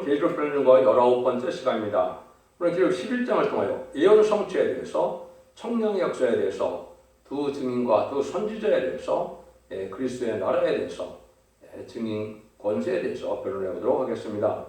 오늘은 계시록 읽는 거 19번째 시간입니다. 오늘 계시록 11장을 통하여 예언 성취에 대해서, 청량의 역사에 대해서, 두 증인과 두 선지자에 대해서, 그리스도의 나라에 대해서, 증인 권세에 대해서 변론해 보도록 하겠습니다.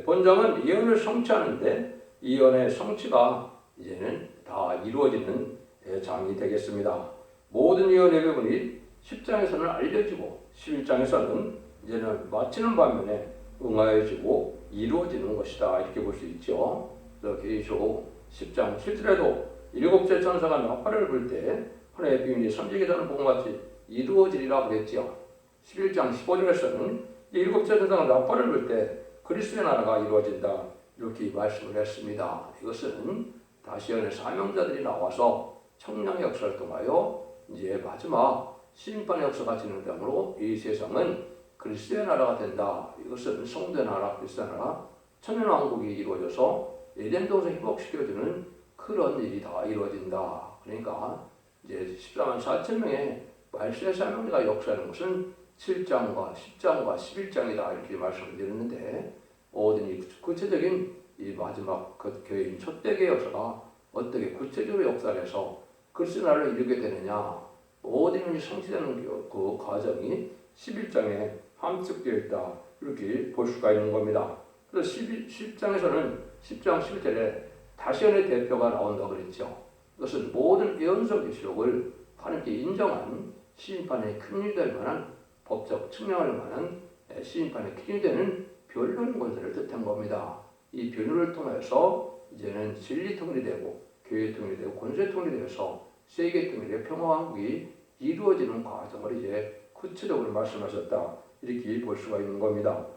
본장은 예언을 성취하는데 이 예언의 성취가 이제는 다 이루어지는 장이 되겠습니다. 모든 예언의 부분이 10장에서는 알려지고 11장에서는 이제는 마치는 반면에 응하여지고 이루어지는 것이다, 이렇게 볼 수 있죠. 그래서 계시록 10장 7절에도 일곱째 천사가 나팔을 불 때 하나님의 비밀이 선지기자는 복음같이 이루어지리라 그랬지요. 11장 15절에서는 일곱째 천사가 나팔을 불 때 그리스도의 나라가 이루어진다, 이렇게 말씀을 했습니다. 이것은 다시언의 사명자들이 나와서 청량의 역사를 통하여 이제 마지막 심판의 역사가 진행되므로 이 세상은 그리스도의 나라가 된다. 이것은 성도의 나라, 그리스도의 나라, 천년왕국이 이루어져서 에덴 동산을 회복시켜주는 그런 일이 다 이루어진다. 그러니까 이제 14만 4천 명의 말세의 사명자가 역사하는 것은 7장과 10장과 11장이다, 이렇게 말씀을 드렸는데, 모든 이 구체적인 이 마지막 그 교회인 초대교회 역사가 어떻게 구체적으로 역사해서 그리스도의 나라를 이루게 되느냐, 모든 것이 성취되는 그 과정이 11장에 함축되어 있다, 이렇게 볼 수가 있는 겁니다. 그래서 10장에서는 10장 11절에 다시언의 대표가 나온다고 그랬죠. 이것은 모든 예언서 계시록을 하나님께 인정한 심판의 기준이 될 만한, 법적 측량할 만한 심판의 기준이 되는 변론 권세를 뜻한 겁니다. 이 변론을 통해서 이제는 진리 통일이 되고 교회 통일이 되고 권세 통일이 되어서 세계 통일의 평화왕국이 이루어지는 과정을 이제 구체적으로 말씀하셨다, 이렇게 볼 수가 있는 겁니다.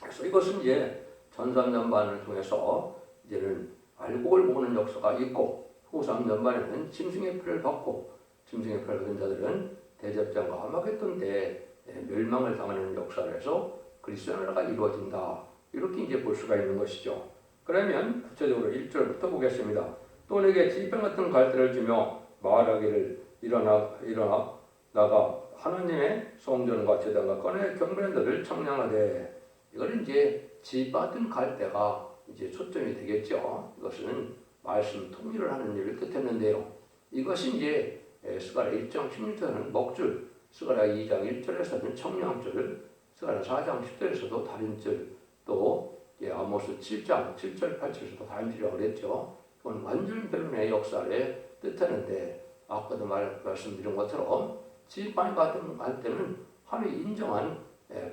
그래서 이것은 이제 전삼전반을 통해서 이제는 알곡을 모으는 역사가 있고, 후삼전반에는 짐승의 표를 받고 짐승의 표를 받은 자들은 대접장과 아마겟돈 때에 멸망을 당하는 역사를 해서 그리스도의 나라가 이루어진다, 이렇게 이제 볼 수가 있는 것이죠. 그러면 구체적으로 1절부터 보겠습니다. 또 내게 지팡이 같은 갈대를 주며 말하기를 일어나 나가 하나님의 성전과 제단과 꺼내 경배하는 자를 청량하되. 이거는 이제 지팡이 갈대가 이제 초점이 되겠죠. 이것은 말씀 통일을 하는 일을 뜻했는데요. 이것이 이제 스가랴 1장 16절에는 먹줄, 스가랴 2장 1절에서는 청량줄, 스가랴 4장 10절에서도 달인줄, 또 아모스 7장 7절 8절에서도 달인줄이라고 그랬죠. 그건 완전 변론의 역사를 뜻하는데, 아까도 말씀드린 것처럼 지팡이 같은 갈대는 하나님이 인정한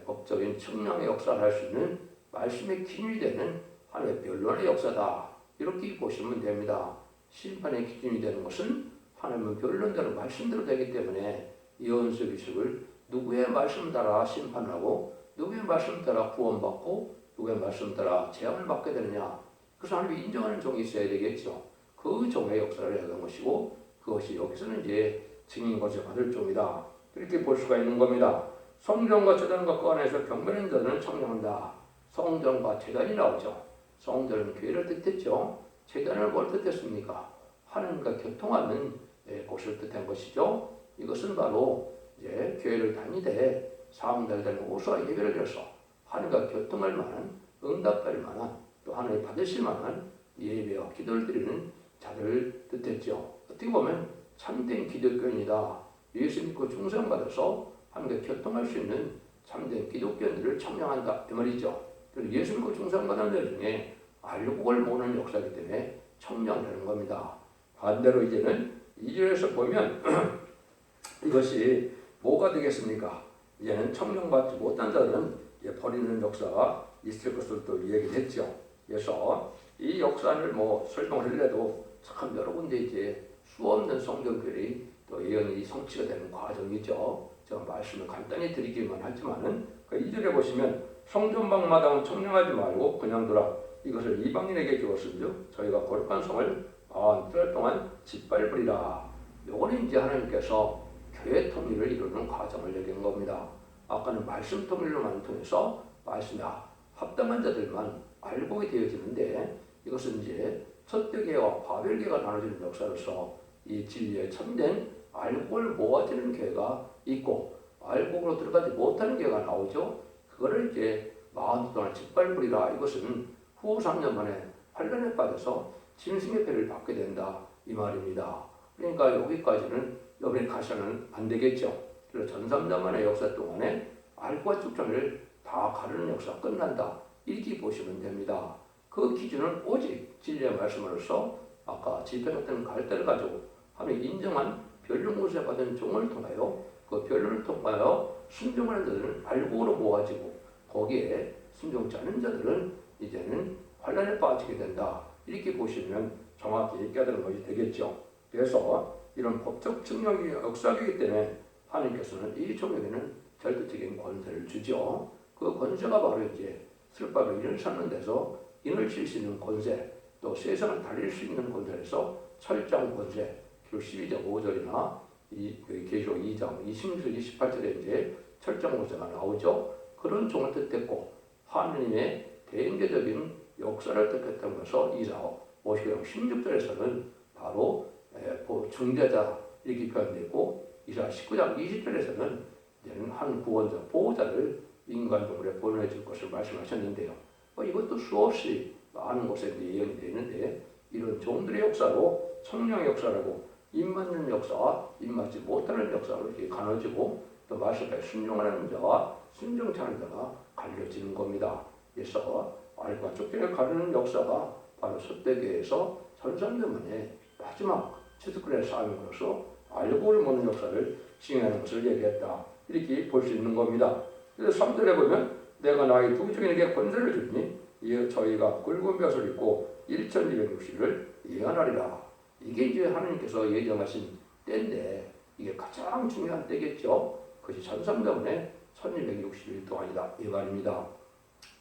법적인 청량의 역사를 할 수 있는 말씀의 기준이 되는 하나님의 변론의 역사다, 이렇게 보시면 됩니다. 심판의 기준이 되는 것은 하나님은 변론대로 말씀대로 되기 때문에 예언서 기술을 누구의 말씀 따라 심판하고 누구의 말씀 따라 구원받고 누구의 말씀 따라 재앙을 받게 되느냐, 그래서 하나님이 인정하는 종이 있어야 되겠죠. 그 종의 역사를 해야 하는 것이고, 그것이 여기서는 이제 증인권세 받을 종이다, 이렇게 볼 수가 있는 겁니다. 성전과 제단과 그 안에서 경배하는 자들은 청량한다. 성전과 제단이 나오죠. 성전은 교회를 뜻했죠. 제단을 뭘 뜻했습니까? 하나님과 교통하는 곳을 뜻한 것이죠. 이것은 바로 이제 교회를 다니되 사람들과는 오수와 예배를 드려서 하나님과 교통할 만한, 응답할 만한, 또 하나님 받으실 만한 예배와 기도를 드리는 자들을 뜻했죠. 어떻게 보면 참된 기독교인이다, 예수 믿고 충성받아서 하나님과 교통할 수 있는 참된 기독교인들을 청량한다, 이 말이죠. 그래서 예수 믿고 충성받는 자 중에 알곡을 모으는 역사이기 때문에 청량되는 겁니다. 반대로 이제는 2절에서 보면 이것이 뭐가 되겠습니까? 이제는 청량받지 못한 자들은 버리는 역사가 있을 것을 또 얘기했죠. 그래서 이 역사를 설명하려도 참 여러 군데 이제 수없는 성경들이 또 예언이 성취가 되는 과정이죠. 제가 말씀을 간단히 드리기만 하지만은 그 2절에 보시면 성전방마당은 청량하지 말고 그냥 두라. 이것을 이방인에게 주었은즉 저희가 거룩한 성을 40달 동안 짓밟으리라. 요거는 이제 하나님께서 교회 통일을 이루는 과정을 얘기한 겁니다. 아까는 말씀 통일로만 통해서 말씀에 합당한 자들만 알곡이 되어지는데, 이것은 이제 첫대교회와 바벨교회가 나눠지는 역사로서 이 진리에 참된 알곡을 모아지는 교회가 있고 알곡으로 들어가지 못하는 교회가 나오죠. 그거를 이제 40 동안 짓밟으리라. 이것은 후 3년 만에 환란에 빠져서 짐승의 패를 받게 된다 이 말입니다. 그러니까 여기까지는 여러분이 가셔는 안 되겠죠. 그래서 전삼자만의 역사 동안에 알과 축전을 다 가르는 역사가 끝난다 이렇게 보시면 됩니다. 그 기준은 오직 진리의 말씀으로서 아까 지평했던 갈대를 가지고 하나님 인정한 변론 모세 받은 종을 통하여 그 변론을 통하여 순종하는 자들은 알고로 모아지고 거기에 순종치 않은 자들은 이제는 환란에 빠지게 된다. 이렇게 보시면 정확히 깨달은 것이 되겠죠. 그래서 이런 법적 증명이 역사이기 때문에 하나님께서는 이 종에게는 절대적인 권세를 주죠. 그 권세가 바로 이제 슬밥을 인을 쌓는 데서 인을 칠 수 있는 권세, 또 세상을 달릴 수 있는 권세에서 철장 권세, 그리고 12장 5절이나 계시록 2장 26절 28절에 이제 철장 권세가 나오죠. 그런 종을 뜻했고 하느님의 대인계적인 역사를 뜻했던 것을 이사오 50장 16절에서는 바로 중재자 이렇게 표현되고 이사 19장 20절에서는 이제는 한 구원자 보호자를 인간종으로 보내줄 것을 말씀하셨는데요. 이것도 수없이 많은 곳에 예언이 되는데 이런 종들의 역사로 성령의 역사라고 입맞는 역사와 입맞지 못하는 역사로 이렇게 나눠지고 또 말씀에 순종하는 자와 순종치 않는 자가 갈려지는 겁니다. 그래서 알과 쫓겨를 가르는 역사가 바로 숫대교에서 전삼년만에 마지막 치스크의 싸움으로서 알고를 모는 역사를 시행하는 것을 얘기했다. 이렇게 볼 수 있는 겁니다. 그래서 3절에 보면 내가 나의 두 증인에게 권세를 주니 저희가 굵은 벼슬을 입고 1260을 예언하리라. 이게 이제 하나님께서 예정하신 때인데 이게 가장 중요한 때겠죠. 그것이 전삼년만에 1260일 동안이다 이 말입니다.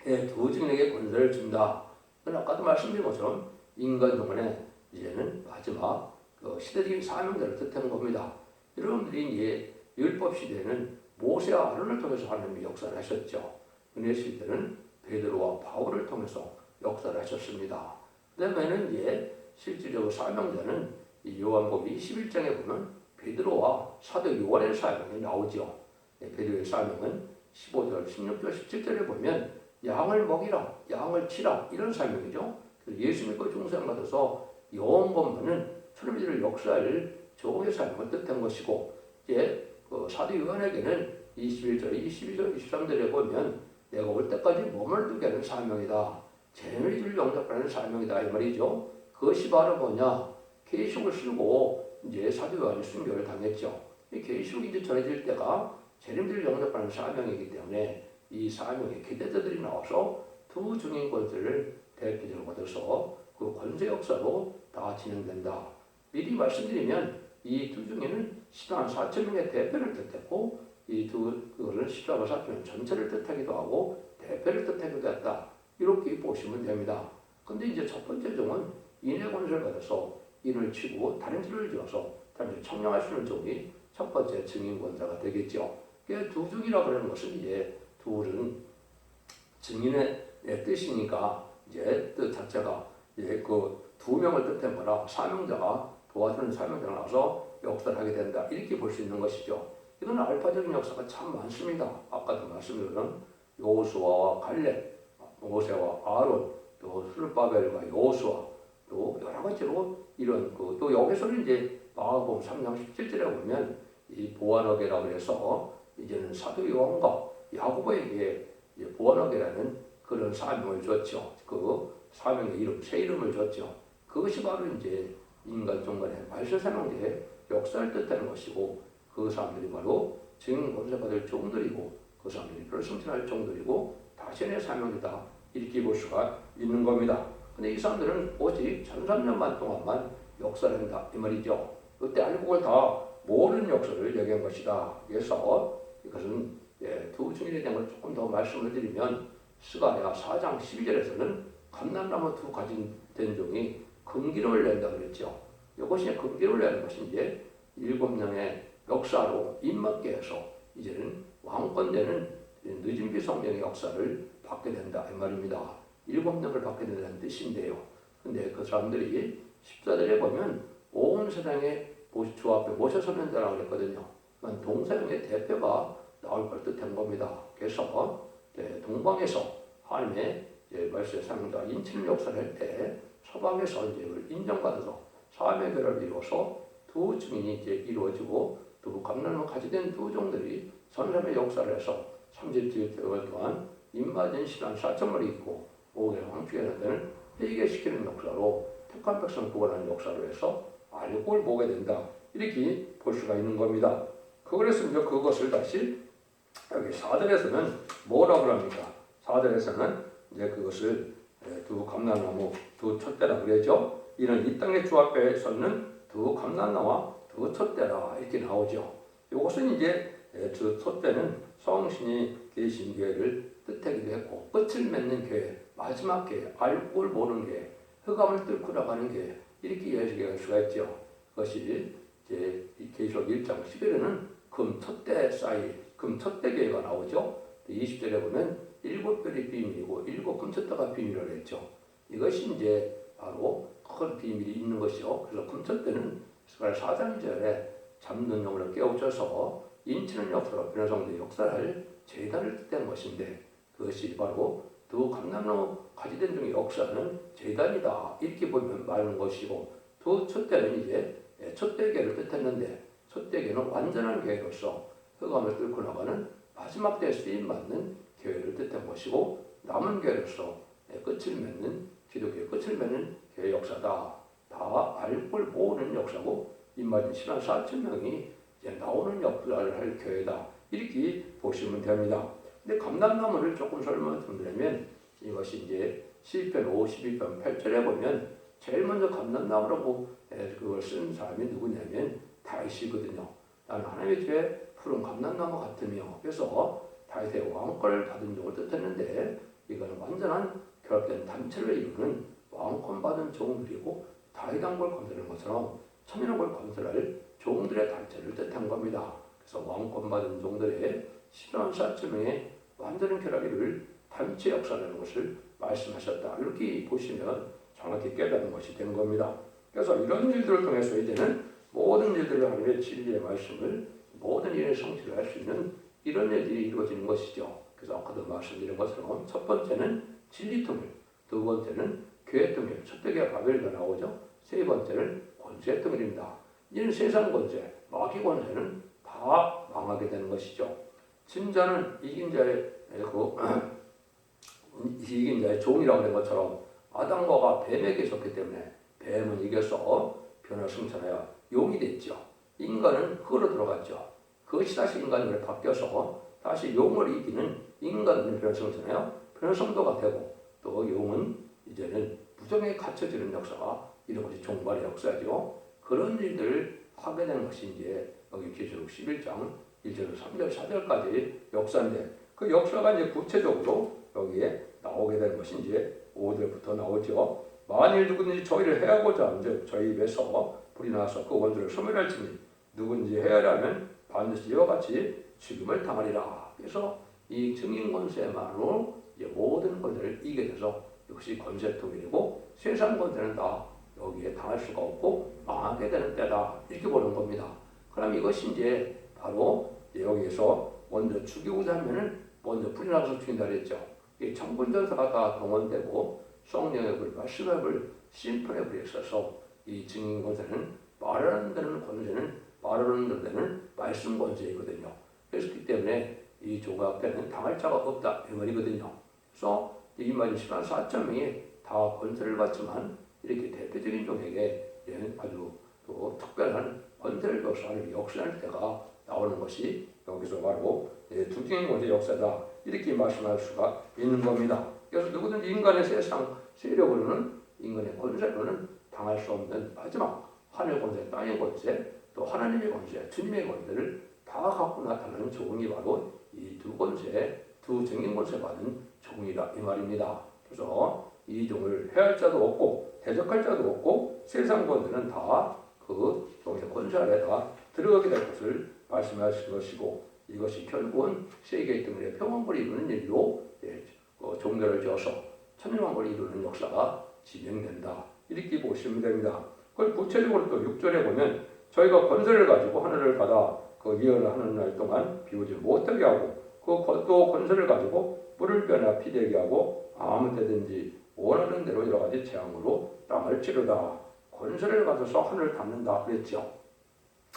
두 증인에게 권세를 준다. 아까도 말씀드린 것처럼 인간 동안에 이제는 마지막 시대적인 사명자를 뜻하는 겁니다. 여러분들이 이제 율법 시대에는 모세와 아론을 통해서 하나님이 역사를 하셨죠. 은혜 시대는 베드로와 바울을 통해서 역사를 하셨습니다. 그다음에는 이제 실질적으로 사명자는 이 요한복음 21장에 보면 베드로와 사도 요한의 사명이 나오죠. 베드로의 사명은 15절, 16절, 17절에 보면 양을 먹이라, 양을 치라 이런 사명이죠. 예수 믿고 중생 받아서 영원권만은 천민들을 역사할 종의 사명을 뜻한 것이고 이제 사도 요한에게는 21절, 22절, 23절에 보면 내가 올 때까지 머물게 하는 사명이다. 재미를 영접하는 사명이다 이 말이죠. 그것이 바로 뭐냐? 계시록을 쓰고 이제 사도 요한이 순교를 당했죠. 이 계시록이 이제 전해질 때가 재림들을 영접하는 사명이기 때문에 이 사명의 기대자들이 나와서 두 증인 권세를 대표적으로 받아서 그 권세 역사로 다 진행된다. 미리 말씀드리면 이 두 증인은 시당 4,000명의 대표를 뜻했고 이 그거는 시당과 4,000명 전체를 뜻하기도 하고 대표를 뜻하기도 했다. 이렇게 보시면 됩니다. 근데 이제 첫 번째 종은 인의 권세를 받아서 인을 치고 다른 죄를 지어서 다른 청량할 수 있는 종이 첫 번째 증인 권세가 되겠죠. 두 증이라고 하는 것은 이제 둘은 증인의 뜻이니까 이제 뜻 자체가 이제 그 두 명을 뜻한 거라 사명자가 도와주는 사명자가 나와서 역사를 하게 된다. 이렇게 볼 수 있는 것이죠. 이건 알파적인 역사가 참 많습니다. 아까도 말씀드린 여호수아와 갈렙, 모세와 아론, 또 스룹바벨과 여호수아, 또 여러 가지로 이런 또 여기서는 이제 마가복음 3장 17절에 보면 이 보아너게라고 해서 이제는 사도 요한과 야고보에게 보아너게라는 그런 사명을 줬죠. 그 사명의 이름, 새 이름을 줬죠. 그것이 바로 이제 인간 종간의 말세사명제의 역사를 뜻하는 것이고 그 사람들이 바로 증인 권세 받을 종들이고 그 사람들이 별승천할 종들이고 다신의 사명이다. 이렇게 볼 수가 있는 겁니다. 근데 이 사람들은 오직 1300년 동안만 역사를 한다 이 말이죠. 그때 알곡을 다 모르는 역사를 얘기한 것이다. 그래서 이것은 두 증인에 대한 걸 조금 더 말씀을 드리면 스가랴 4장 12절에서는 감람나무 두 가지 된 종이 금기름을 낸다 그랬죠. 이것이 금기름을 내는 것이 이제 7명의 역사로 입맞게 해서 이제는 왕권되는 늦은 비성령의 역사를 받게 된다 이 말입니다. 7명을 받게 된다는 뜻인데요. 근데 그 사람들이 14절에 보면 온 세상에 주 앞에 모셔서는 자라고 그랬거든요. 동서양의 대표가 나올 걸 뜻한 겁니다. 그래서 동방에서 하나님의 말씀의 사명자 인치는 역사를 할 때 서방에서 이제 그걸 인정받아서 사람의 결합을 이루어서 두 증인이 이제 이루어지고 두 감람을 가지된 두 종들이 선람의 역사를 해서 37개월 동안 입맞은 시간 4천을 있고 5개월 황폐하는 회개시키는 역사로 택한 백성 구원하는 역사로 해서 알곡을 보게 된다. 이렇게 볼 수가 있는 겁니다. 그래서 이제 그것을 다시 여기 4절에서는 뭐라고 합니까? 4절에서는 이제 그것을 두 감람나무 두 촛대라 그러죠. 이는 이 땅의 주 앞에 섰는 두 감람나무와 두 촛대라 이렇게 나오죠. 이것은 이제 두 촛대는 성신이 계신 교회를 뜻하기도 했고 끝을 맺는 교회, 마지막 교회, 알골 모르는 교회, 흑암을 뚫고 나가는 교회 이렇게 예식할 수가 있죠. 그것이 이제 계시록 1장 11에는 금 촛대 사이 금 촛대 교회가 나오죠. 20절에 보면 7별이 비밀이고 7금 촛대가 비밀이라고 했죠. 이것이 이제 바로 큰 비밀이 있는 것이요. 그래서 금 촛대는 4장 2절에 잠든 영혼을 깨우쳐서 인치는 역사로 변화성도 역사를 제단을 뜻하는 것인데 그것이 바로 두 감람나무 가지된 중의 역사는 제단이다 이렇게 보면 말하는 것이고 두 촛대는 이제 촛대교를 뜻했는데 촛대교는 완전한 교회로서 흑암을 뚫고 나가는 마지막 때 쓰임받는 교회를 뜻한 것이고 남은 교회로서 끝을 맺는 기독교의 끝을 맺는 교회 역사다. 다 알골 모으는 역사고 입맞은 10만 4천 명이 이제 나오는 역사를 할 교회다. 이렇게 보시면 됩니다. 근데 감람나무를 조금 설명드리면 이것이 이제 시편 52편 8절에 보면 제일 먼저 감람나무라고 그걸 쓴 사람이 누구냐면 다윗이거든요. 나는 하나님의 집에 푸른 감람나무 같으며 그래서 다윗의 왕권을 받은 종을 뜻했는데 이거는 완전한 결합된 단체를 이루는 왕권 받은 종들이고 다윗 왕국을 건설하는 것처럼 천년왕국을 건설할 종들의 단체를 뜻한 겁니다. 그래서 왕권 받은 종들의 10만 4천 명의 완전한 결합을 단체 역사라는 것을 말씀하셨다. 이렇게 보시면 정확히 깨닫는 것이 된 겁니다. 그래서 이런 일들을 통해서 이제는 모든 일들을 하나님의 진리의 말씀을 모든 일의 성취를 할 수 있는 이런 일들이 이루어지는 것이죠. 그래서 아까도 말씀드린 것처럼 첫 번째는 진리 통일, 두 번째는 교회 통일, 촛대교회 바벨가 나오죠. 세 번째는 권세 통일입니다. 이는 세상 권세, 마귀 권세는 다 망하게 되는 것이죠. 진자는 이긴 자의 이긴 자의 종이라고 하는 것처럼 아담과 뱀에게 졌기 때문에 뱀은 이겨서 변화 승천하여 용이 됐죠. 인간은 흙으로 들어갔죠. 그것이 다시 인간으로 바뀌어서 다시 용을 이기는 인간은 변화 승천하여 변화 성도가 되고 또 용은 이제는 부정에 갇혀지는 역사가 이런 것이 종말의 역사죠. 그런 일들을 하게 되는 것이 이제 여기 계시록 11장 1절, 3절, 4절까지 역사인데 그 역사가 이제 구체적으로 여기에 나오게 되는 것이 이제 5절부터 나오죠. 만일 누구든지 저희를 해하고자 한즉 저희 입에서 불이 나서 그 원수를 소멸할지니 누구든지 해하려면 반드시 이와 같이 죽음을 당하리라. 그래서 이 증인 권세만으로 이제 모든 권세를 이기게 돼서 역시 권세 통일이고 세상 권세는 다 여기에 당할 수가 없고 망하게 되는 때다. 이렇게 보는 겁니다. 그럼 이것이 이제 바로 여기에서 먼저 죽이고자 하면은 먼저 불이 나서 죽인다 그랬죠. 이 천군전사가 다 동원되고 성령의 불, 말씀의 불, 심판의 불이 있어서 이 증인 권세는 말하는 데는 권세는 말하는 데는 말씀 권세이거든요. 그렇기 때문에 이 조각때는 당할 자가 없다 이 말이거든요. 그래서 이 말이 10만 4천 명이 다 권세를 받지만 이렇게 대표적인 종에게 아주 또 특별한 권세를 줘서 하는 역사할 때가 나오는 것이 여기서 바로 두 증인 권세 역사다 이렇게 말씀할 수가 있는 겁니다. 그래서 누구든지 인간의 세상 세력으로는 인간의 권세로는 당할 수 없는 마지막 하늘 권세, 땅의 권세, 또 하나님의 권세, 주님의 권세를 다 갖고 나타나는 종이 바로 이 두 권세, 두 증인 권세 받은 종이다 이 말입니다. 그래서 이 종을 해할 자도 없고 대적할 자도 없고 세상 권세는 다 그 종의 권세 아래 다 들어가게 될 것을 말씀하신 것이고 이것이 결국은 세계 때문에 평안을 이루는 일로 종교를 지어서 천년왕국을 이루는 역사가 진행된다. 이렇게 보시면 됩니다. 그걸 구체적으로 또 6절에 보면 저희가 권세를 가지고 하늘을 받아 그 예언을 하는 날 동안 비우지 못하게 하고 또 권세를 가지고 물을 변화 피되게 하고 아무 때든지 원하는 대로 여러 가지 재앙으로 땅을 치르다. 권세를 가져서 하늘을 닫는다 그랬죠.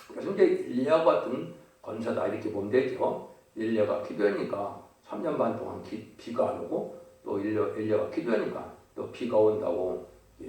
그래서 이제 일리야 같은 권세다 이렇게 보면 되죠. 일리야가 기도하니까 3년 반 동안 비가 안 오고 또 일리야가 기도하니까 또 비가 온다고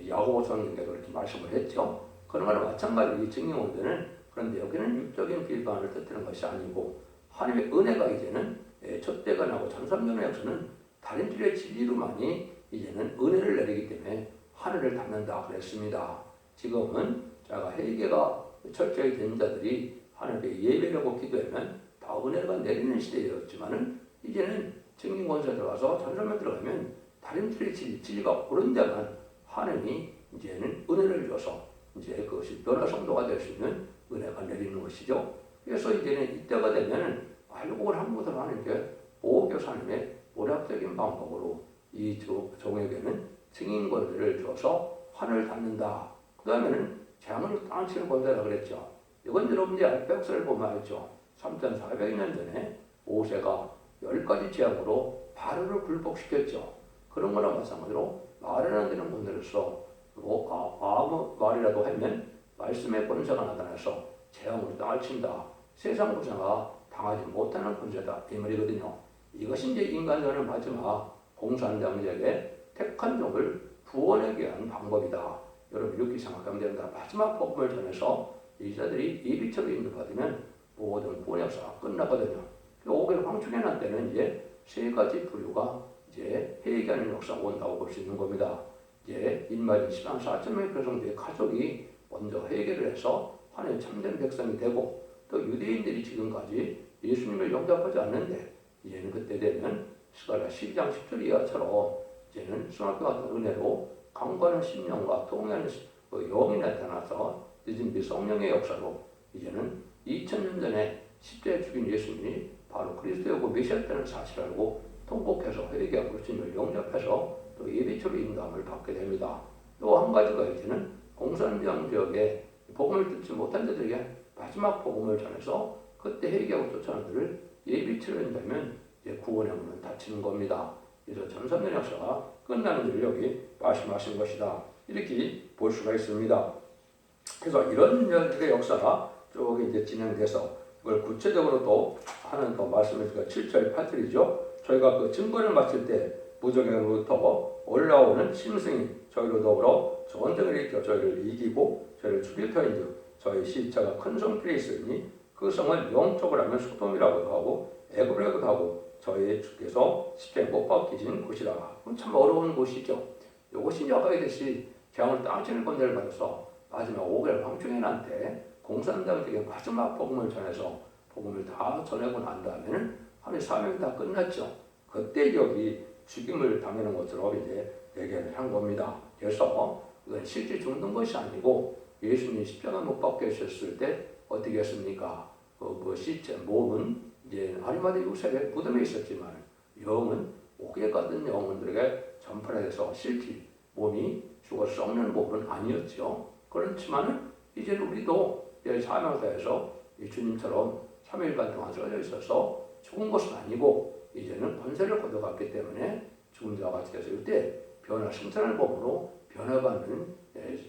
야고보 선생님께서 그렇게 말씀을 했죠. 그런 거랑 마찬가지로 이 증인원들은 그런데 여기는 육적인 비판을 뜻하는 것이 아니고 하나님의 은혜가 이제는 촛대가 나고 전삼년의 역사는 다른 줄의 진리로만이 이제는 은혜를 내리기 때문에 하늘을 닫는다 그랬습니다. 지금은 자가 회개가 철저히 된 자들이 하나님께 예배하고 기도하면 다 은혜가 내리는 시대였지만은 이제는 증인 권세 들어가서 전삼년 들어가면 다른 줄의 진리가 옳은 자만 하나님이 이제는 은혜를 줘서 이제 그것이 변화 성도가 될 수 있는 은혜가 내리는 것이죠. 그래서 이제는 이때가 되면은 알곡을 한 곳으로 하는 게 보호교사님의 오락적인 방법으로 이 종에게는 증인 권세를 줘서 하늘을 닫는다. 그 다음에는 재앙을 땅치는 권세라 그랬죠. 이건 여러분들이 알백서를 보면 알죠. 3,400년 전에 모세가 10가지 재앙으로 바로를 굴복시켰죠. 그런 거랑 마찬가지로 말을 안 되는 분들로서 아무 말이라도 하면 말씀의 권세가 나타나서 재앙으로 땅을 친다. 세상 구세가 당하지 못하는 권세다. 이 말이거든요. 이것이 이제 인간전의 마지막 공산당자에게 택한 종을 구원하기 위한 방법이다. 여러분 이렇게 생각하면 됩니다. 마지막 복음을 전해서 이자들이 예비처럼 인도받으면 모든 구원 역사가 끝나거든요. 5개월 황충해난 때는 이제 세 가지 부류가 이제 회개하는 역사가 온다고 볼 수 있는 겁니다. 이제 인마진 10만 4천 명의 백성들의 가족이 먼저 회개를 해서 하나님의 참된 백성이 되고 또 유대인들이 지금까지 예수님을 영접하지 않는데 이제는 그때 되면 스가랴 12장 10절 이하처럼 이제는 수학과 같은 은혜로 강구하는 심령과 통하는 영이 나타나서 늦은 비 성령의 역사로 이제는 2000년 전에 십자에 죽인 예수님이 바로 그리스도이고 메시아였다는 사실을 알고 통곡해서 회개하고 주님을 영접해서 또 예비처로 인도함을 받게 됩니다. 또 한 가지가 이제는 공산당 지역에 복음을 듣지 못한 자들에게 마지막 복음을 전해서 그때 회개하고 쫓아오는 자들을 예비처로 인도하면 이제 구원의 문은 닫히는 겁니다. 그래서 전삼년 역사가 끝나는 줄 여기 말씀하신 것이다. 이렇게 볼 수가 있습니다. 그래서 이런 역사가 쭉 이제 진행돼서 그걸 구체적으로 또 하는 또 말씀을 7절 8절이죠. 저희가 그 증거를 마칠 때 무적행으로부터 올라오는 심승이 저희로 더불어 전쟁을 일으켜 저희를 이기고 저희를 죽일 터인즉 저희 시체가 큰 성길에 있으니 그 성을 영적으로 하면 소돔이라고도 하고 애굽이라고도 하고 저희 주께서 십자에 못 박히신 곳이라. 참 어려운 곳이죠. 이것이 아까 했듯이 재앙을 땅치는 권세를 받아서 마지막 5개월 황충해난때 공산당에게 마지막 복음을 전해서 복음을 다 전하고 난 다음에는 하나님의 사명이 다 끝났죠. 그때 여기 죽임을 당하는 것으로 이제 얘기를 한 겁니다. 그래서 이건 실제 죽는 것이 아니고 예수님이 십자가 못 박히셨을 때 어떻게 했습니까? 시체 몸은 이제 아리마대 요셉의 무덤에 있었지만 영은 옥에 가던 영혼들에게 전파해서 실제 몸이 죽어 썩는 몸은 아니었죠. 그렇지만은 이제 우리도 사명사에서 주님처럼 3일반 동안 쓰러져 있어서 죽은 것은 아니고 이제는 권세를 거둬갔기 때문에 죽은 자와 같이 돼서 이때 변화 승천을 몸으로 변화받는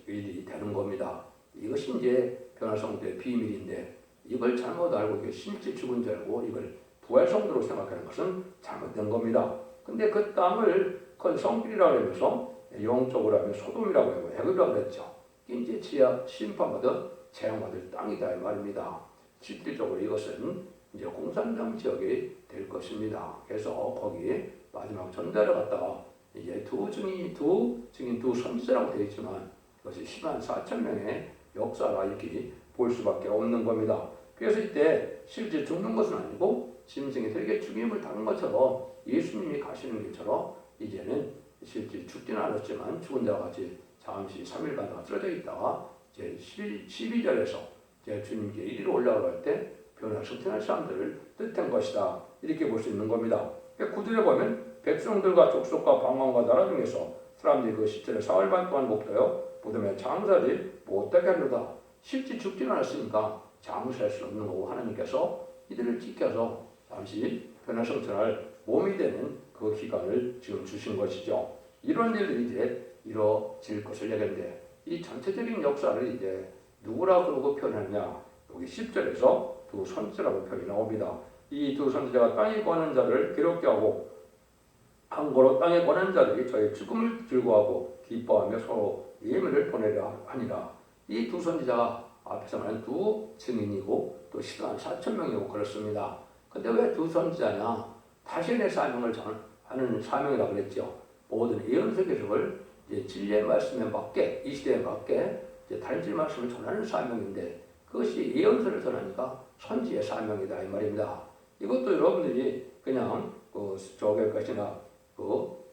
일이 되는 겁니다. 이것이 이제 변화성도의 비밀인데 이걸 잘못 알고 실제 죽은 줄 알고 이걸 부활성도로 생각하는 것은 잘못된 겁니다. 근데 그 땅을 그 성길이라고 하면서 영적으로 하면 소돔이라고 하고 애굽이라고 했죠. 이제 지하 심판받은 재앙받을 땅이다 이 말입니다. 실질적으로 이것은 이제 공산당 지역이 될 것입니다. 그래서 거기에 마지막 전달을 갖다가 이제 두 증인 두 선지자라고 되어 있지만 그것이 10만 4천 명의 역사라 이렇게 볼 수밖에 없는 겁니다. 그래서 이때 실제 죽는 것은 아니고 짐승이 되게 죽임을 당한 것처럼 예수님이 가시는 길처럼 이제는 실제 죽지는 않았지만 죽은 자와 같이 잠시 3일간 다 쓰러져 있다가 이제 12절에서 이제 주님께 이리로 올라갈 때 변화 승천할 사람들을 뜻한 것이다. 이렇게 볼 수 있는 겁니다. 구절에 보면 백성들과 족속과 방언과 나라 중에서 사람들이 그 시체를 4일 반 동안 먹어요. 무덤에 장사를 못하게 하려다. 실제 죽지는 않았으니까 장사할 수 없는 거고 하나님께서 이들을 지켜서 잠시 변화성천할 몸이 되는 그 기간을 지금 주신 것이죠. 이런 일들이 이제 이루어질 것을 얘기하는데 이 전체적인 역사를 이제 누구라 그러고 표현하느냐? 여기 10절에서 두 선지자라고 표현이 나옵니다. 이 두 선지자가 땅에 거하는 자를 괴롭게 하고 항고로 땅에 거하는 자들이 저의 죽음을 즐거워하고 기뻐하며 서로 예물을 보내려 하니라. 이 두 선지자가 앞에서 말한 두 증인이고 또 시간 4,000명이고 그렇습니다. 근데 왜 두 선지자냐? 자신의 사명을 하는 사명이라고 그랬죠. 모든 예언서 계속을 진리의 말씀에 맞게 이 시대에 맞게 다른 말씀을 전하는 사명인데 그것이 예언서를 전하니까 선지의 사명이다 이 말입니다. 이것도 여러분들이 그냥 저기 것이나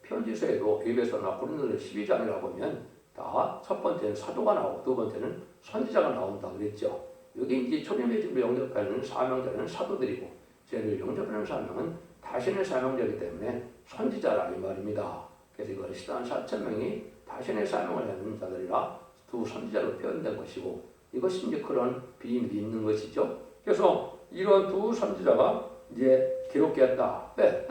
편지서에도 에베소나 고린도서 12장이라 보면 다 첫 번째는 사도가 나오고 두 번째는 선지자가 나온다 그랬죠. 여기 이제 초림의 집을 영접하는 사명자는 사도들이고 죄를 영접하는 사명은 다신의 사명자이기 때문에 선지자라 이 말입니다. 그래서 이걸 시단 4,000명이 다신의 사명을 하는 자들이라 두 선지자로 표현된 것이고 이것이 이제 그런 비밀이 있는 것이죠. 그래서 이런 두 선지자가 이제 기록해 했다. 왜?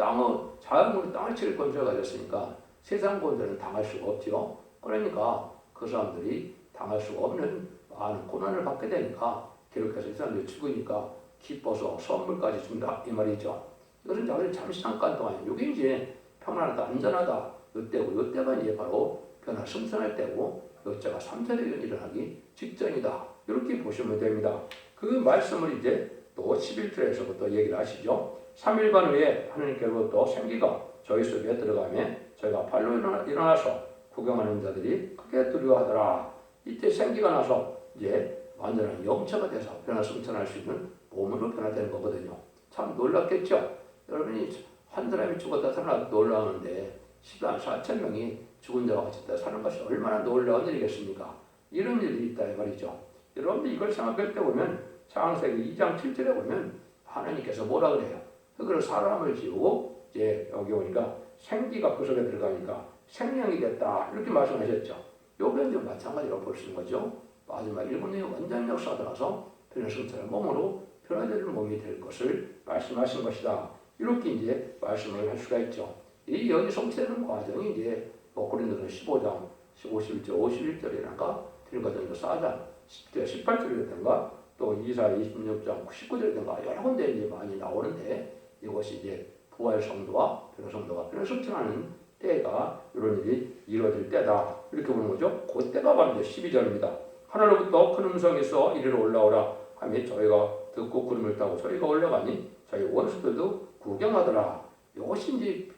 자연으로 땅을 칠 권세가 가졌으니까 세상 권세는 당할 수가 없죠. 그러니까 그 사람들이 당할 수가 없는 많은 고난을 받게 되니까 기록해서 이 사람들이 죽으니까 기뻐서 선물까지 준다 이 말이죠. 이것은 자기들 잠시 잠깐 동안 이게 이제 평안하다 안전하다 이때고 이때가 이제 바로 변화 승천할 때고 이때가 3세대가 일어나기 직전이다 이렇게 보시면 됩니다. 그 말씀을 이제 또 11절에서부터 얘기를 하시죠. 3일반 후에 하나님께로부터 생기가 저희 속에 들어가며 저희가 발로 일어나서 구경하는 자들이 크게 두려워하더라. 이때 생기가 나서 이제 완전한 영체가 돼서 변화 승천할 수 있는 몸으로 변화되는 거거든요. 참 놀랍겠죠? 여러분이 한 사람이 죽었다 살아나도 놀라우는데 10만 4천 명이 죽은 자와 같이 사는 것이 얼마나 놀라운 일이겠습니까? 이런 일이 있다 이 말이죠. 여러분들 이걸 생각할 때 보면 창세기 2장 7절에 보면 하나님께서 뭐라 그래요? 흙으로 사람을 지우고 이제 여기 오니까 생기가 그 속에 들어가니까 생명이 됐다 이렇게 말씀하셨죠. 요게 이제 마찬가지로 볼 수 있는 거죠. 마지막 일본의 완전 역사가 들어가서 변화승천의 몸으로 변화되는 몸이 될 것을 말씀하신 것이다. 이렇게 이제 말씀을 할 수가 있죠. 이 여기 성취되는 과정이 이제 고린도서 15장 51절이란가 디모데전서 4장 10절 18절이라든가 또 이사 26장 19절이라든가 여러 군데 이제 많이 나오는데 이것이 이제 부활 성도와 변화 성도가 변화 승천하는 때가 이런 일이 이루어질 때다 이렇게 보는 거죠. 그때가 바로 이제 12절입니다. 하늘로부터 큰 음성이 있어 이리로 올라오라 하며 저희가 듣고 구름을 타고 저희가 올라가니 저희 원수들도 구경하더라. 이것이 이제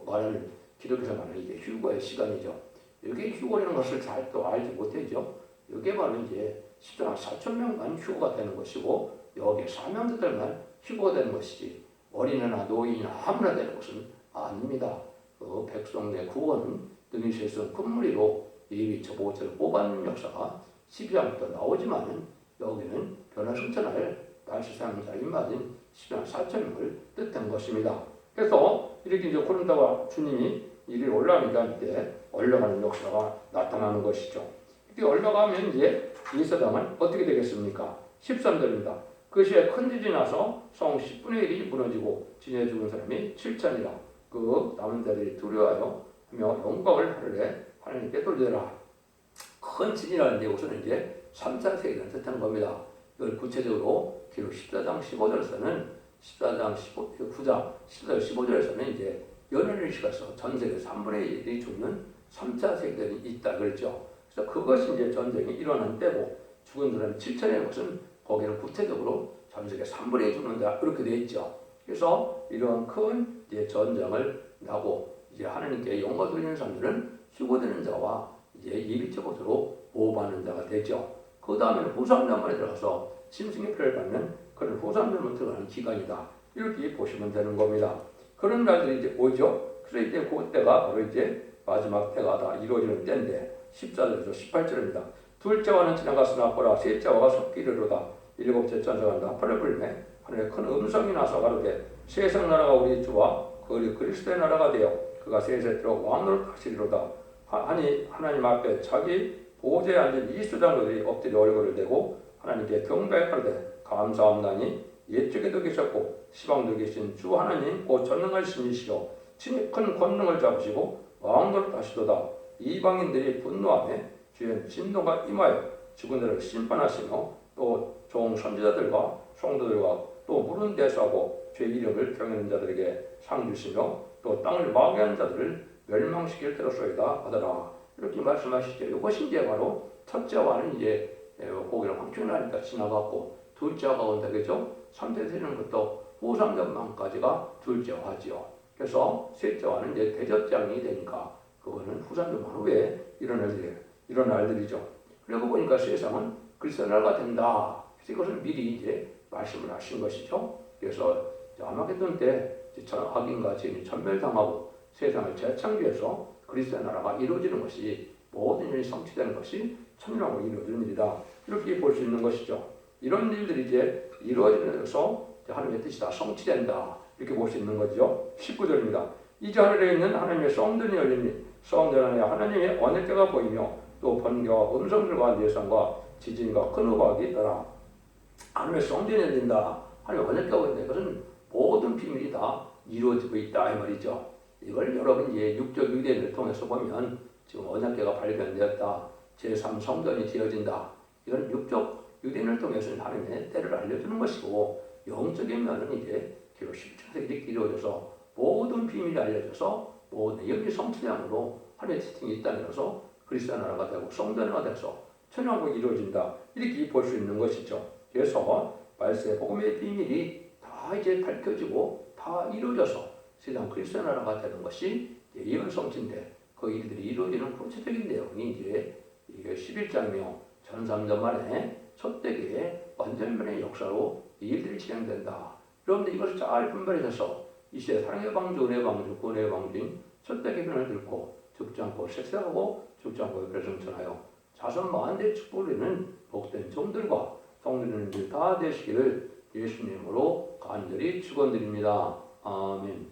말하는 기독에서 말하는 이게 휴거의 시간이죠. 이게 휴거라는 것을 잘 또 알지 못하죠. 이게 바로 이제 10만 4천 명만 휴거가 되는 것이고 여기에 사명자들만 휴거가 되는 것이지 어린애나 노인이나 아무나 되는 것은 아닙니다. 백성의 구원은 등이 실선 큰 무리로 예비처 보호처를 뽑아내는 역사가 12장부터 나오지만 여기는 변화 승천할 날씨상자 입맞은 10만 4천 명을 뜻한 것입니다. 그래서 이렇게 이제 고린도와 주님이 이리 올라가니까 이때 올라가는 역사가 나타나는 것이죠. 이렇게 올라가면 이제 이 세상은 어떻게 되겠습니까? 13절입니다. 그 시에 큰 지진이 나서 성 10분의 1이 무너지고 진에 죽은 사람이 7천이라. 그 남은 자들이 두려워하여 하며 영광을 하늘에 하나님께 돌리더라. 큰 지진이라는데 여기서는 이제 3차 세계를 뜻하는 겁니다. 이걸 구체적으로 기록 14장 15절에서는 14장 9장 14절 15절에서는 이제 연혈을 시켜서 전 세계 3분의 1이 죽는 3차 세계들이 있다 그랬죠. 그래서 그것이 이제 전쟁이 일어난 때고 죽은 사람 7천의 것은 거기는 구체적으로 전 세계 3분의 1이 죽는다 이렇게 되어 있죠. 그래서 이런 큰 이제 전쟁을 나고 이제 하나님께 영광 돌리는 사람들은 휴거되는 자와 이제 예비적 것으로 보호받는 자가 되죠. 그 다음에는 후삼년만에 들어가서 짐승의 표를 받는 그런 후삼년만 들어가는 기간이다. 이렇게 보시면 되는 겁니다. 그런 날들이 이제 오죠. 그래서 이때 그때가 바로 이제 마지막 때가 다 이루어지는 때인데 14절에서 18절입니다. 둘째와는 지나갔으나 보라 셋째와가 섞이려로다. 일곱째 천사가 나팔을 불매 하늘에 큰 음성이 나서 가로되 세상 나라가 우리 주와 그리스도의 나라가 되어 그가 세세토록 왕노릇 하시리로다. 하니 하나님 앞에 자기 보좌에 앉은 이 수장들이 엎드려 얼굴을 대고 하나님께 경배하되 감사함나니 옛적에도 계셨고 시방도 계신 주 하나님 곧 전능하신이시여 친히 큰 권능을 잡으시고 왕노릇 하시도다. 이방인들이 분노하며 주의 진노가 임하여 죽은들을 심판하시며 또 종 선지자들과 성도들과 또 물은 대수하고 죄 이력을 경외하는 자들에게 상 주시며 또 땅을 마귀하는 자들을 멸망시킬 때로소이다 하더라. 이렇게 말씀하시죠. 이것이 이제 바로 첫째와는 이제 고기를 황춘하니까 지나갔고 둘째가 온다 그죠? 3대 되는 것도 후삼전망까지가 둘째화지요. 그래서 셋째와는 이제 대접장이 되니까 그거는 후삼전망 후에 일어날 일이죠. 그리고 보니까 세상은 그리스도 나라가 된다. 그래서 이것을 미리 이제 말씀을 하신 것이죠. 그래서 아마겟돈 때 악인과 죄인이 전멸당하고 세상을 재창조해서 그리스도의 나라가 이루어지는 것이 모든 일이 성취되는 것이 천년왕국이 이루어지는 일이다. 이렇게 볼 수 있는 것이죠. 이런 일들이 이제 이루어지면서 하나님의 뜻이 다 성취된다. 이렇게 볼 수 있는 거죠. 19절입니다. 이제 하늘에 있는 하나님의 성전이 열리니 성전 안에 하나님의 언약궤가 보이며 또 번개와 음성들과 내성과 지진과 큰 우박이 있더라. 하나님의 성전이 열린다. 하나님의 언약궤가 보인다. 이것은 모든 비밀이 다 이루어지고 있다 이 말이죠. 이걸 여러분 이제 육적 유대인을 통해서 보면 지금 언약궤가 발견되었다. 제3성전이 지어진다. 이건 육적 유대인을 통해서 하나님의 때를 알려주는 것이고 영적인 면은 이제 기록 17세기 이렇게 이루어져서 모든 비밀이 알려져서 모든 영이 성취함으로 하나님의 지탱이 있다는 것으로 그리스도 나라가 되고 성전화가 돼서 천년왕국이 이루어진다. 이렇게 볼 수 있는 것이죠. 그래서 말세 복음의 비밀이 다 이제 밝혀지고 다 이루어져서 세상 그리스도 나라가 되는 것이 예언 성취인데 그 일들이 이루어지는 구체적인 내용이 이제 이게 11장이며 전삼전 만에 첫대기의 완전변의 역사로 이 일들이 진행된다. 여러분들 이것을 잘 분별해서 이 시대 사랑의 방주, 은혜의 방주, 구원의 방주인 첫대기 변을 듣고 죽지 않고 색세하고 죽지 않고 배성천하여 자손 만대의 축복을 이루는 복된 종들과 성도님들 다 되시기를 예수님으로 간절히 축원드립니다. 아멘.